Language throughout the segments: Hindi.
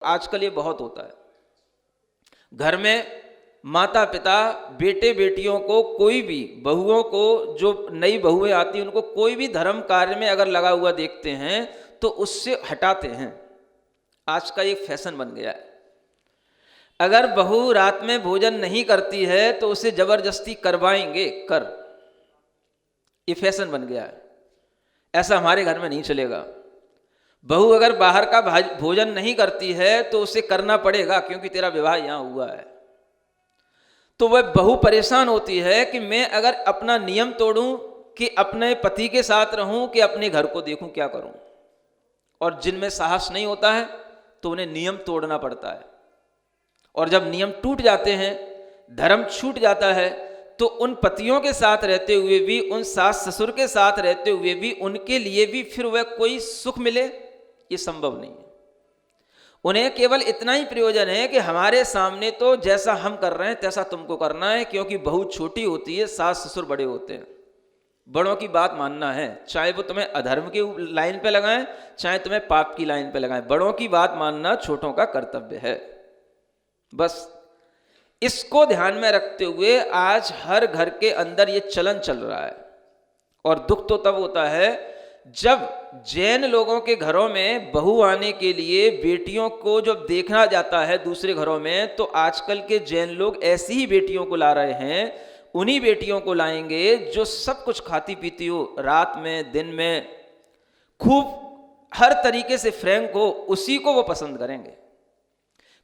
आजकल ये बहुत होता है। घर में माता पिता बेटे बेटियों को, कोई भी बहुओं को, जो नई बहुएं आती हैं उनको कोई भी धर्म कार्य में अगर लगा हुआ देखते हैं तो उससे हटाते हैं। आज का एक फैशन बन गया है। अगर बहू रात में भोजन नहीं करती है तो उसे जबरदस्ती करवाएंगे कर, ये फैशन बन गया है। ऐसा हमारे घर में नहीं चलेगा। बहू अगर बाहर का भोजन नहीं करती है तो उसे करना पड़ेगा, क्योंकि तेरा विवाह यहां हुआ है। तो वह बहू परेशान होती है कि मैं अगर अपना नियम तोड़ूं कि अपने पति के साथ रहूं कि अपने घर को देखूं, क्या करूं। और जिनमें साहस नहीं होता है तो उन्हें नियम तोड़ना पड़ता है। और जब नियम टूट जाते हैं, धर्म छूट जाता है, तो उन पतियों के साथ रहते हुए भी, उन सास ससुर के साथ रहते हुए भी, उनके लिए भी फिर वह कोई सुख मिले, ये संभव नहीं है। उन्हें केवल इतना ही प्रयोजन है कि हमारे सामने तो जैसा हम कर रहे हैं तैसा तुमको करना है, क्योंकि बहू छोटी होती है, सास ससुर बड़े होते हैं। बड़ों की बात मानना है, चाहे वो तुम्हें अधर्म की लाइन पे लगाएं, चाहे तुम्हें पाप की लाइन पे लगाएं। बड़ों की बात मानना छोटों का कर्तव्य है। बस इसको ध्यान में रखते हुए आज हर घर के अंदर ये चलन चल रहा है। और दुख तो तब होता है जब जैन लोगों के घरों में बहू आने के लिए बेटियों को जब देखना जाता है दूसरे घरों में, तो आजकल के जैन लोग ऐसी ही बेटियों को ला रहे हैं। उन्हीं बेटियों को लाएंगे जो सब कुछ खाती पीती हो, रात में दिन में खूब हर तरीके से फ्रैंक हो, उसी को वो पसंद करेंगे।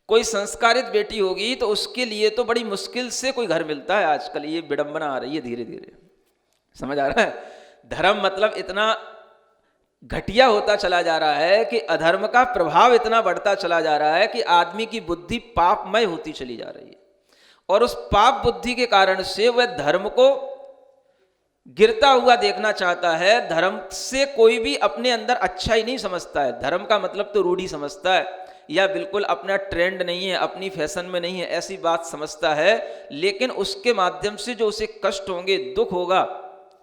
कोई संस्कारित बेटी होगी तो उसके लिए तो बड़ी मुश्किल से कोई घर मिलता है। आजकल ये विडंबना आ रही है धीरे धीरे, समझ आ रहा है। धर्म मतलब इतना घटिया होता चला जा रहा है कि अधर्म का प्रभाव इतना बढ़ता चला जा रहा है कि आदमी की बुद्धि पापमय होती चली जा रही है। और उस पाप बुद्धि के कारण से वह धर्म को गिरता हुआ देखना चाहता है। धर्म से कोई भी अपने अंदर अच्छा ही नहीं समझता है। धर्म का मतलब तो रूढ़ी समझता है, या बिल्कुल अपना ट्रेंड नहीं है, अपनी फैशन में नहीं है, ऐसी बात समझता है। लेकिन उसके माध्यम से जो उसे कष्ट होंगे, दुख होगा,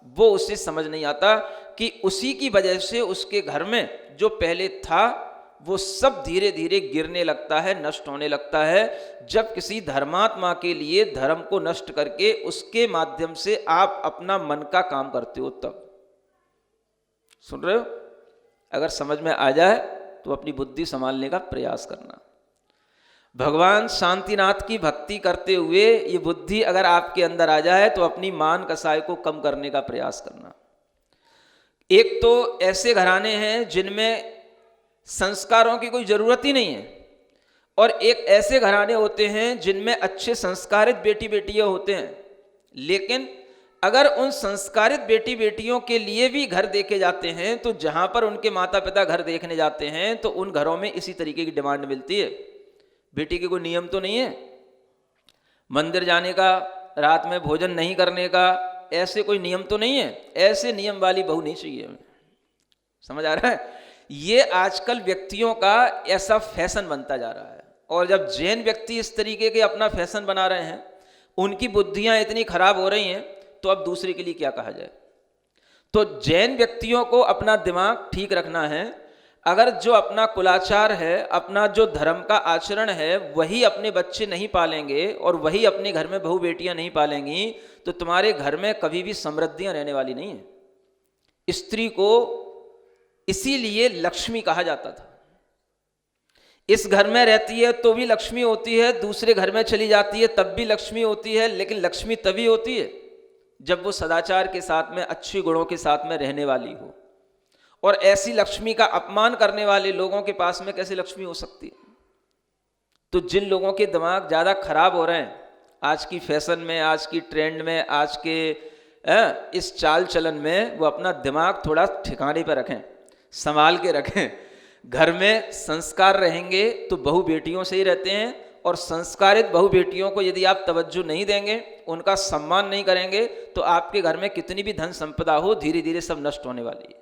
वो उसे समझ नहीं आता कि उसी की वजह से उसके घर में जो पहले था वो सब धीरे धीरे गिरने लगता है, नष्ट होने लगता है। जब किसी धर्मात्मा के लिए धर्म को नष्ट करके उसके माध्यम से आप अपना मन का काम करते हो, तब सुन रहे हो। अगर समझ में आ जाए तो अपनी बुद्धि संभालने का प्रयास करना। भगवान शांतिनाथ की भक्ति करते हुए ये बुद्धि अगर आपके अंदर आ जाए तो अपनी मान कसाय को कम करने का प्रयास करना। एक तो ऐसे घराने हैं जिनमें संस्कारों की कोई जरूरत ही नहीं है, और एक ऐसे घराने होते हैं जिनमें अच्छे संस्कारित बेटी बेटियां होते हैं। लेकिन अगर उन संस्कारित बेटी बेटियों के लिए भी घर देखे जाते हैं तो जहां पर उनके माता पिता घर देखने जाते हैं तो उन घरों में इसी तरीके की डिमांड मिलती है। बेटी के कोई नियम तो नहीं है, मंदिर जाने का, रात में भोजन नहीं करने का, ऐसे कोई नियम तो नहीं है। ऐसे नियम वाली बहू नहीं चाहिए हमें, समझ आ रहा है। ये आजकल व्यक्तियों का ऐसा फैशन बनता जा रहा है। और जब जैन व्यक्ति इस तरीके के अपना फैशन बना रहे हैं, उनकी बुद्धियां इतनी खराब हो रही हैं, तो अब दूसरे के लिए क्या कहा जाए। तो जैन व्यक्तियों को अपना दिमाग ठीक रखना है। अगर जो अपना कुलाचार है, अपना जो धर्म का आचरण है, वही अपने बच्चे नहीं पालेंगे और वही अपने घर में बहू बेटियां नहीं पालेंगी, तो तुम्हारे घर में कभी भी समृद्धियां रहने वाली नहीं है। स्त्री को इसीलिए लक्ष्मी कहा जाता था। इस घर में रहती है तो भी लक्ष्मी होती है, दूसरे घर में चली जाती है तब भी लक्ष्मी होती है। लेकिन लक्ष्मी तभी होती है जब वो सदाचार के साथ में, अच्छे गुणों के साथ में रहने वाली हो। और ऐसी लक्ष्मी का अपमान करने वाले लोगों के पास में कैसे लक्ष्मी हो सकती है। तो जिन लोगों के दिमाग ज़्यादा खराब हो रहे हैं आज की फैशन में, आज की ट्रेंड में, आज के इस चाल चलन में, वो अपना दिमाग थोड़ा ठिकाने पर रखें, संभाल के रखें। घर में संस्कार रहेंगे तो बहू बेटियों से ही रहते हैं, और संस्कारित बहू बेटियों को यदि आप तवज्जो नहीं देंगे, उनका सम्मान नहीं करेंगे, तो आपके घर में कितनी भी धन संपदा हो, धीरे धीरे सब नष्ट होने वाली है।